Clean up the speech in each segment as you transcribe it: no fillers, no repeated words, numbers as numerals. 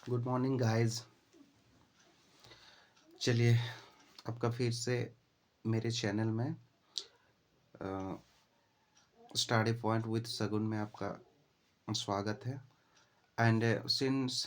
Good morning guys. चलिए, आपका फिर से मेरे चैनल में स्टडी पॉइंट विद सगुन में आपका स्वागत है। And since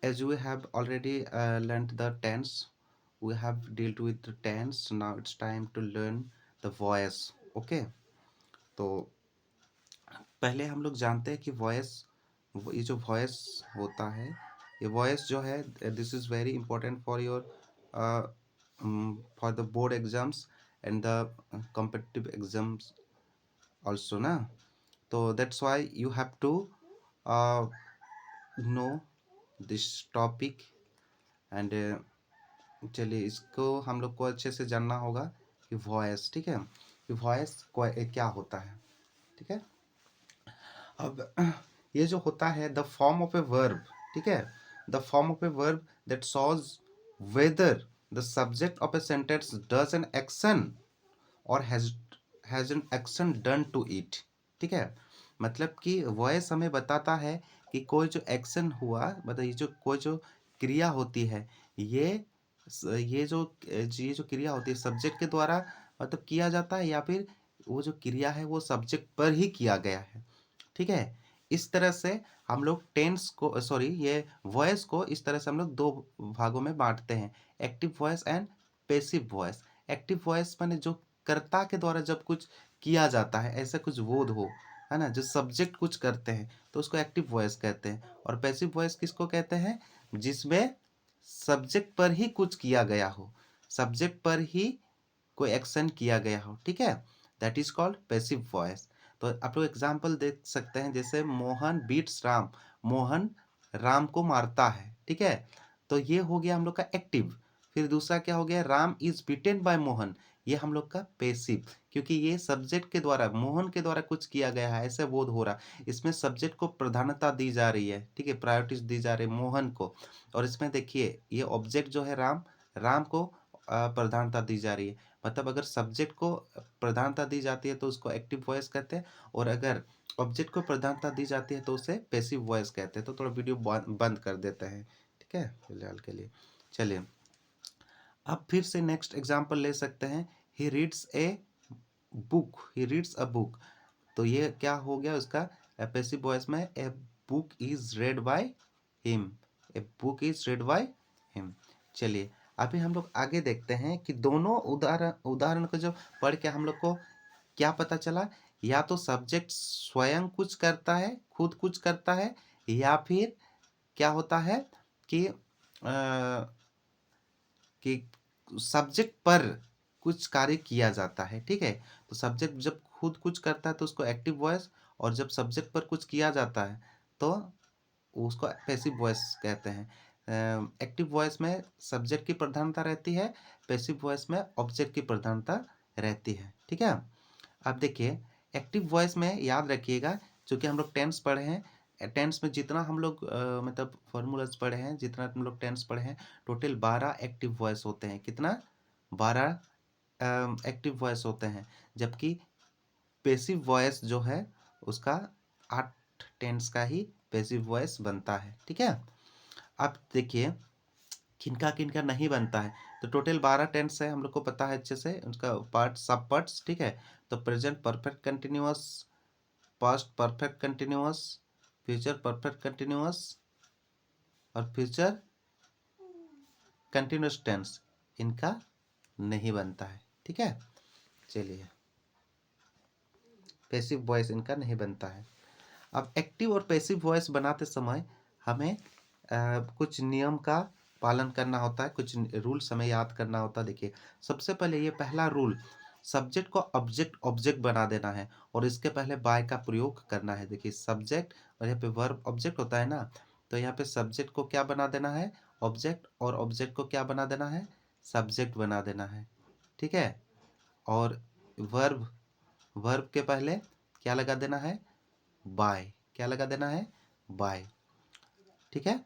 as we have already learned the tense, we have dealt with the tense. Now it's time to learn the voice. Okay, तो पहले हम लोग जानते हैं कि वॉइस, ये जो वॉइस होता है, ये वॉइस जो है, this is very important for your for the board exams and the competitive exams also ना। तो that's why you have to know this topic. And चलिए, इसको हम लोग को अच्छे से जानना होगा कि वॉइस, ठीक है, कि वॉइस क्या होता है। ठीक है, अब ये जो होता है the form of a verb, ठीक है, the form of a verb that shows whether the subject of a sentence does an action और has an action done to it. ठीक है, मतलब कि वॉइस हमें बताता है कि कोई जो एक्शन हुआ, मतलब कोई जो क्रिया होती है, ये जो क्रिया होती है सब्जेक्ट के द्वारा मतलब किया जाता है, या फिर वो जो क्रिया है वो सब्जेक्ट पर ही किया गया है। ठीक है, इस तरह से हम लोग टेंस को ये वॉइस को इस तरह से हम लोग दो भागों में बांटते हैं, active voice and passive voice. Active voice माने जो कर्ता के द्वारा जब कुछ किया जाता है, ऐसा कुछ बोध हो, है ना, जो सब्जेक्ट कुछ करते हैं तो उसको एक्टिव वॉइस कहते हैं। और पैसिव वॉइस किसको कहते हैं? जिसमें सब्जेक्ट पर ही कुछ किया गया हो, सब्जेक्ट पर ही कोई एक्शन किया गया हो। ठीक है, that is called passive voice. तो आप लोग एग्जाम्पल देख सकते हैं, जैसे मोहन बीट्स राम, मोहन राम को मारता है। ठीक है, तो ये हो गया हम लोग का एक्टिव। फिर दूसरा क्या हो गया? Ram is beaten by Mohan, ये हम लोग का पैसिव, क्योंकि ये सब्जेक्ट के द्वारा, मोहन के द्वारा कुछ किया गया है ऐसे बोध हो रहा, इसमें सब्जेक्ट को प्रधानता दी जा रही है। ठीक है, प्रायोरिटीज दी जा रही है मोहन को। और इसमें देखिए ये ऑब्जेक्ट जो है राम, राम को प्रधानता दी जा रही है। मतलब अगर सब्जेक्ट को प्रधानता दी जाती है तो उसको एक्टिव वॉइस कहते हैं, और अगर ऑब्जेक्ट को प्रधानता दी जाती है तो उसे पैसिव वॉइस कहते हैं। तो थोड़ा वीडियो बंद कर देते हैं, ठीक है, फिलहाल के लिए। चलिए, अब फिर से नेक्स्ट एग्जांपल ले सकते हैं, he reads a book, he reads a book. तो ये क्या हो गया उसका पैसिव वॉइस में? A book is red by him, a book is red by him. चलिए, अभी हम लोग आगे देखते हैं कि दोनों उदाहरण को जो पढ़ के हम लोग को क्या पता चला, या तो सब्जेक्ट स्वयं कुछ करता है, खुद कुछ करता है, या फिर क्या होता है कि कि सब्जेक्ट पर कुछ कार्य किया जाता है। ठीक है, तो सब्जेक्ट जब खुद कुछ करता है तो उसको एक्टिव वॉइस, और जब सब्जेक्ट पर कुछ किया जाता है तो उसको पैसिव वॉइस कहते हैं। एक्टिव वॉइस में सब्जेक्ट की प्रधानता रहती है, पैसिव वॉइस में ऑब्जेक्ट की प्रधानता रहती है। ठीक है, अब देखिए एक्टिव वॉइस में याद रखिएगा, जो कि हम लोग टेंस पढ़े हैं, टेंस में जितना हम लोग मतलब फॉर्मूलाज पढ़े हैं, जितना हम लोग टेंस पढ़े हैं, टोटल 12 एक्टिव वॉइस होते हैं। कितना? 12 एक्टिव वॉइस होते हैं, जबकि पैसिव वॉइस जो है उसका 8 टेंस का ही पैसिव वॉइस बनता है। ठीक है, अब देखिए किनका किनका नहीं बनता है। तो टोटल 12 टेंस है, हम लोग को पता है अच्छे से उसका पार्ट, सब पार्ट्स। ठीक है, तो present perfect continuous, past perfect continuous, future perfect continuous और फ्यूचर कंटिन्यूअस टेंस, इनका नहीं बनता है। ठीक है, चलिए, पैसिव वॉइस इनका नहीं बनता है। अब एक्टिव और पैसिव वॉइस बनाते समय हमें कुछ नियम का पालन करना होता है, कुछ रूल्स हमें याद करना होता है। देखिए, सबसे पहले ये पहला रूल, सब्जेक्ट को ऑब्जेक्ट बना देना है, और इसके पहले बाय का प्रयोग करना है। देखिए, सब्जेक्ट और यहाँ पे वर्ब ऑब्जेक्ट होता है ना, तो यहाँ पे सब्जेक्ट को क्या बना देना है? ऑब्जेक्ट, और ऑब्जेक्ट को क्या बना देना है? सब्जेक्ट बना देना है। ठीक है, और वर्ब, वर्ब के पहले क्या लगा देना है? बाय, क्या लगा देना है? बाय। ठीक है,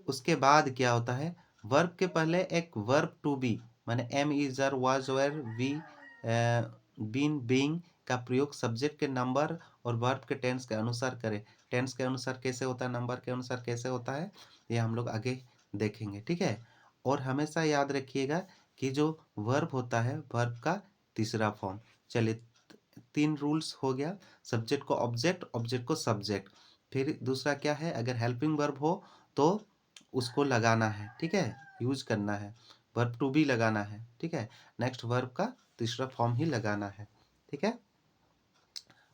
उसके बाद क्या होता है? वर्ब के पहले एक वर्ब टू बी, माने am, is, are, was, were, be, been, being का प्रयोग सब्जेक्ट के नंबर और वर्ब के टेंस के अनुसार करें। टेंस के अनुसार कैसे होता है, नंबर के अनुसार कैसे होता है, ये हम लोग आगे देखेंगे, ठीक है। और हमेशा याद रखिएगा कि जो वर्ब होता है, वर्ब का तीसरा फॉर्म। चलिए 3 रूल्स हो गया, सब्जेक्ट को ऑब्जेक्ट, ऑब्जेक्ट को सब्जेक्ट। फिर दूसरा क्या है, अगर हेल्पिंग वर्ब हो तो उसको लगाना है, ठीक है, यूज करना है, वर्ब टू बी लगाना है, ठीक है। नेक्स्ट वर्ब का तीसरा फॉर्म ही लगाना है, ठीक है।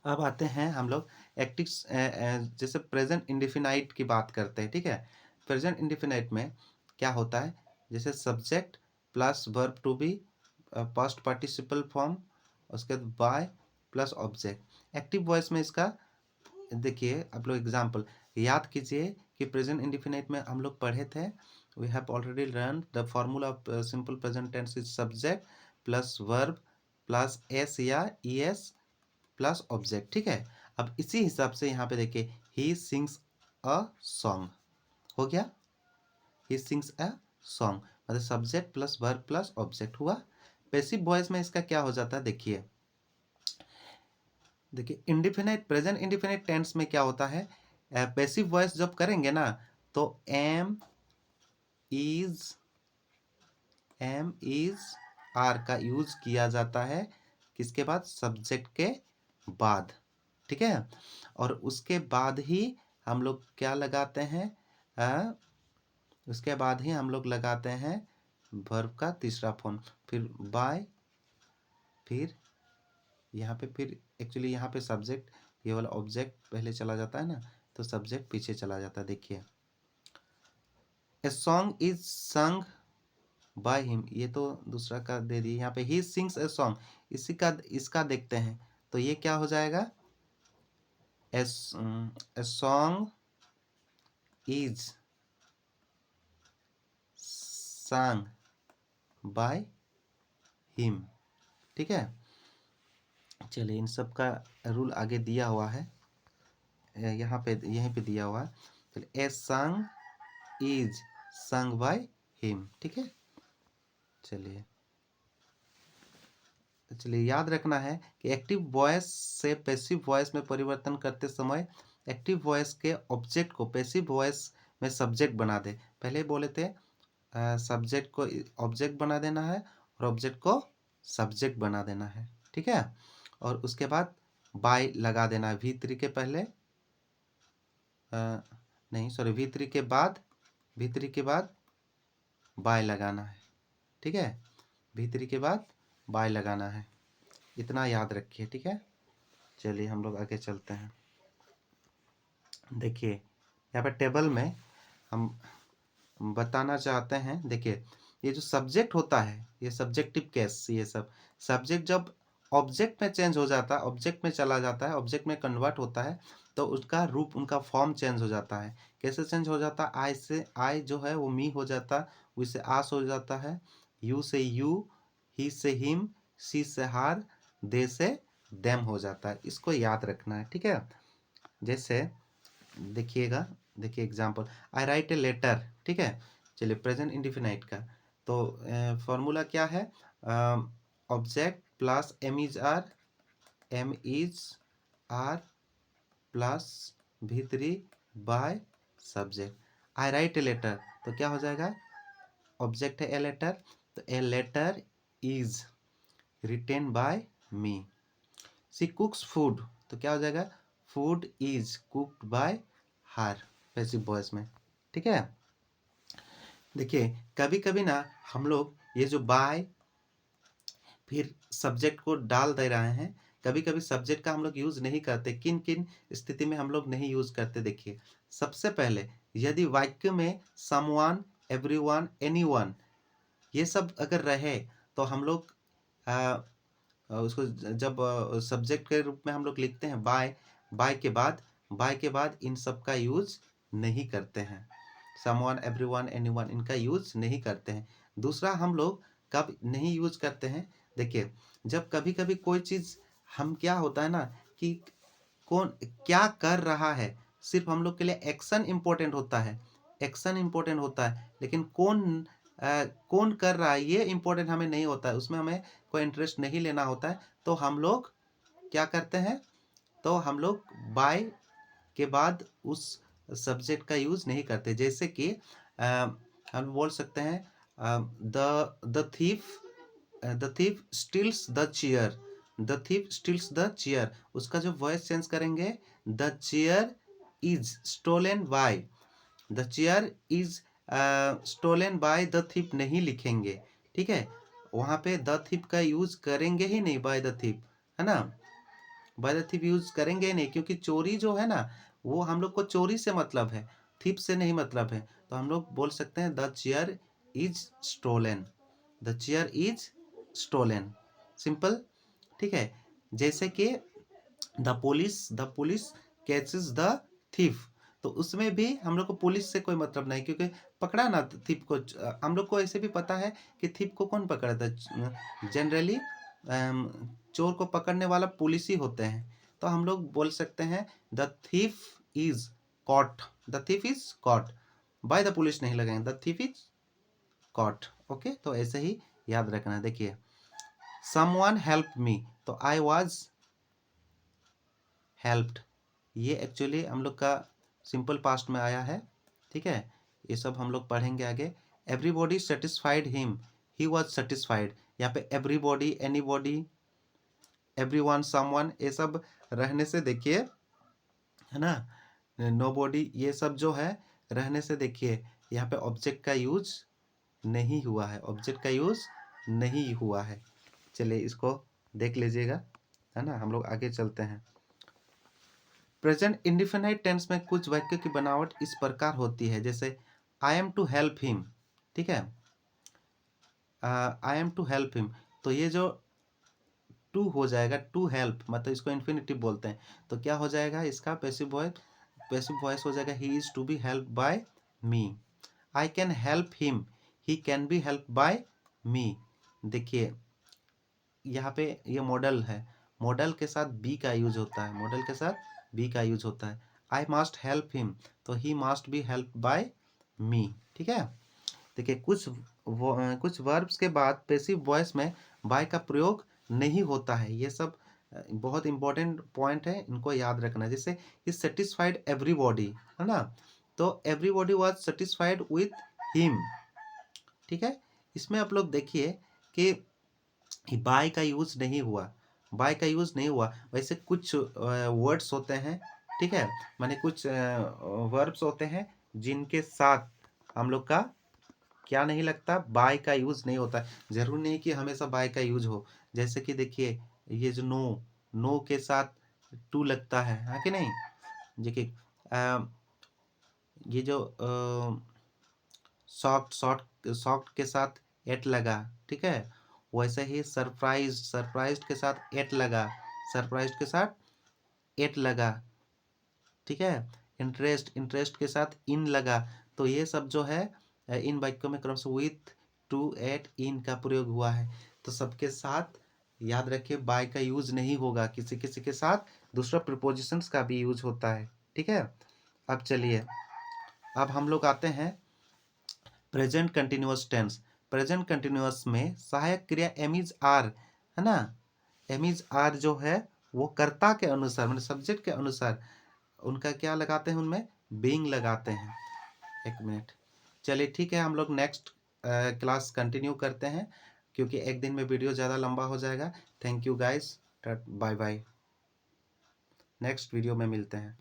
अब आते हैं हम लोग एक्टिव, जैसे प्रेजेंट इंडेफिनाइट की बात करते हैं, ठीक है। प्रेजेंट इंडेफिनाइट में क्या होता है, जैसे subject plus verb to be, past participle form, उसके बाद by plus object. Active voice में इसका देखिए, आप लोग एग्जाम्पल याद कीजिए कि प्रेजेंट इंडेफिनाइट में हम लोग पढ़े थे, we have already learn the formula of simple present tense is subject plus verb plus s या ई एस प्लस ऑब्जेक्ट, ठीक है। अब इसी हिसाब से यहाँ पे देखिए, ही सिंग्स अ सॉन्ग हो गया, ही सिंग्स अ सॉन्ग, मतलब subject plus verb plus object हुआ। पैसिव वॉइस में इसका क्या हो जाता है, देखिए इंडिफिनिट, प्रेजेंट इंडिफिनिट टेंस में क्या होता है, पैसिव वॉइस जब करेंगे ना तो एम इज आर का यूज किया जाता है, किसके बाद, सब्जेक्ट के बाद, ठीक है। और उसके बाद ही हम लोग क्या लगाते हैं, उसके बाद ही हम लोग लगाते हैं वर्ब का तीसरा फॉर्म, फिर बाय, फिर यहाँ पे, फिर एक्चुअली यहाँ पे सब्जेक्ट, ये वाला ऑब्जेक्ट पहले चला जाता है ना, तो सब्जेक्ट पीछे चला जाता है। देखिए a song is sung by him, ये तो दूसरा का दे दिए, यहाँ पे ही सिंग्स ए सॉन्ग, इसी का इसका देखते हैं, तो ये क्या हो जाएगा, a song is sang by him, ठीक है। चलिए इन सब का रूल आगे दिया हुआ है, यहाँ पे यहीं पे दिया हुआ है। चलिए a song is sung by him, ठीक है। चलिए याद रखना है कि एक्टिव वॉइस से पैसिव वॉइस में परिवर्तन करते समय एक्टिव वॉइस के ऑब्जेक्ट को पैसिव वॉइस में सब्जेक्ट बना दे। पहले बोले थे सब्जेक्ट को ऑब्जेक्ट बना देना है और ऑब्जेक्ट को सब्जेक्ट बना देना है, ठीक है। और उसके बाद बाय लगा देना है, V3 के पहले, नहीं सॉरी, V3 के बाद बाय लगाना है, ठीक है। V3 के बाद बाय लगाना है, इतना याद रखिए, ठीक है। चलिए हम लोग आगे चलते हैं। देखिए यहाँ पर टेबल में हम बताना चाहते हैं, देखिए ये जो सब्जेक्ट होता है, ये सब्जेक्टिव केस, ये सब सब्जेक्ट जब ऑब्जेक्ट में चेंज हो जाता है, ऑब्जेक्ट में चला जाता है, ऑब्जेक्ट में कन्वर्ट होता है, तो उसका रूप, उनका फॉर्म चेंज हो जाता है। कैसे चेंज हो जाता है, आई से आई जो है वो मी हो जाता है, उ से आस हो जाता है, यू से यू, ही से हिम, सी से हार, दे से देम हो जाता है। इसको याद रखना है, ठीक है। जैसे देखिएगा, देखिए example, I write a letter, ठीक है। चलिए प्रेजेंट इंडिफिनाइट का तो फॉर्मूला क्या है, object plus am is are plus V3 by subject. I write a letter, तो क्या हो जाएगा, ऑब्जेक्ट है ए लेटर, तो a letter is written by me. She cooks food, तो क्या हो जाएगा, food is cooked by her, passive voice में, ठीक है। देखिए कभी कभी ना हम लोग ये जो बाय फिर सब्जेक्ट को डाल दे रहे हैं, कभी कभी सब्जेक्ट का हम लोग यूज नहीं करते। किन किन स्थिति में हम लोग नहीं यूज करते, देखिए सबसे पहले यदि वाक्य में समवन, एवरीवन, एनीवन ये सब अगर रहे, तो हम लोग उसको जब सब्जेक्ट के रूप में हम लोग लिखते हैं बाय के बाद इन सब का यूज नहीं करते हैं, समवन, एवरीवन, एनीवन, इनका यूज नहीं करते हैं। दूसरा हम लोग कब नहीं यूज करते हैं, देखिए जब कभी कभी कोई चीज हम क्या होता है ना कि कौन क्या कर रहा है, सिर्फ हम लोग के लिए एक्शन इम्पोर्टेंट होता है, एक्शन इम्पोर्टेंट होता है, लेकिन कौन कर रहा है ये इम्पोर्टेंट हमें नहीं होता है, उसमें हमें कोई इंटरेस्ट नहीं लेना होता है, तो हम लोग क्या करते हैं, तो हम लोग बाय के बाद उस सब्जेक्ट का यूज नहीं करते। जैसे कि हम बोल सकते हैं the thief steals the chair, the thief steals the chair, उसका जो वॉइस चेंज करेंगे, the chair is stolen by, the chair is stolen by the thief नहीं लिखेंगे, ठीक है। वहाँ पे द थीफ का यूज करेंगे ही नहीं, बाय द थीफ, है ना, बाय द थीफ यूज करेंगे नहीं, क्योंकि चोरी जो है ना वो हम लोग को चोरी से मतलब है, थीफ से नहीं मतलब है। तो हम लोग बोल सकते हैं the chair is stolen, the chair is stolen, simple, ठीक है। जैसे कि the police catches the thief, तो उसमें भी हम लोग को पुलिस से कोई मतलब नहीं, क्योंकि पकड़ा ना थीफ को। हम लोग को ऐसे भी पता है कि थीफ को कौन पकड़ा था, जनरली चोर को पकड़ने वाला पुलिस ही होते हैं। तो हम लोग बोल सकते हैं the thief is caught, the thief is caught, by the police नहीं लगाएंगे, the thief is caught, okay. तो ऐसे ही याद रखना। देखिए समवन हेल्प मी, तो आई वॉज हेल्प्ड, ये एक्चुअली हम लोग का सिंपल पास्ट में आया है, ठीक है। ये सब हम लोग पढ़ेंगे आगे। Everybody satisfied him, he was satisfied, यहाँ पे एवरीबॉडी, एनीबॉडी, एवरीवन, समवन, ये सब रहने से देखिए, है ना, नोबॉडी, ये सब जो है रहने से देखिए यहाँ पे ऑब्जेक्ट का यूज नहीं हुआ है, ऑब्जेक्ट का यूज नहीं हुआ है। चलिए इसको देख लीजिएगा, है ना, हम लोग आगे चलते हैं। प्रेजेंट इंडिफिनाइट टेंस में कुछ वाक्य की बनावट इस प्रकार होती है, जैसे I am to help him, ठीक है, I am to help him, तो ये जो टू हो जाएगा, टू हेल्प, मतलब इसको इन्फिनिटिव बोलते हैं, तो क्या हो जाएगा इसका पैसिव वॉइस हो जाएगा, he is to be help by me. I can help him, he can be help by me. देखिए यहाँ पे ये मॉडल है, मॉडल के साथ बी का यूज होता है, मॉडल के साथ बी का यूज होता है। आई मस्ट हेल्प हिम, तो he must be help by me, ठीक है। देखिए कुछ वर्ब्स के बाद पैसिव वॉइस में बाय का प्रयोग नहीं होता है, ये सब बहुत इंपॉर्टेंट पॉइंट है, इनको याद रखना। जैसे ही सेटिस्फाइड एवरीबॉडी, है ना, तो everybody was satisfied with him, ठीक है। इसमें आप लोग देखिए कि बाय का यूज नहीं हुआ, बाय का यूज नहीं हुआ। वैसे कुछ वर्ड्स होते हैं, ठीक है, माने कुछ वर्ब्स होते हैं जिनके साथ हम लोग का क्या नहीं लगता, बाय का यूज नहीं होता। जरूर नहीं कि हमेशा बाय का यूज हो। जैसे कि देखिए ये जो नो, नो के साथ टू लगता है कि नहीं। देखिए ये जो सॉफ्ट के साथ एट लगा, ठीक है। वैसे ही सरप्राइज्ड के साथ एट लगा, सरप्राइज्ड के साथ एट लगा, ठीक है। इंटरेस्ट के साथ इन लगा। तो ये सब जो है इन वाक्यों में क्रमशः विथ, टू, एट, इन का प्रयोग हुआ है। तो सबके साथ याद रखिए बाय का यूज नहीं होगा, किसी किसी के साथ दूसरा प्रीपोजिशंस का भी यूज होता है, ठीक है। अब चलिए अब हम लोग आते हैं present continuous tense. Present continuous में सहायक क्रिया एम इज आर, है ना, एम इज आर जो है वो कर्ता के अनुसार, मतलब सब्जेक्ट के अनुसार उनका क्या लगाते हैं, उनमें बीइंग लगाते हैं। एक मिनट, चलिए ठीक है, हम लोग नेक्स्ट क्लास कंटिन्यू करते हैं, क्योंकि एक दिन में वीडियो ज़्यादा लंबा हो जाएगा। Thank you guys, bye bye, next video में मिलते हैं।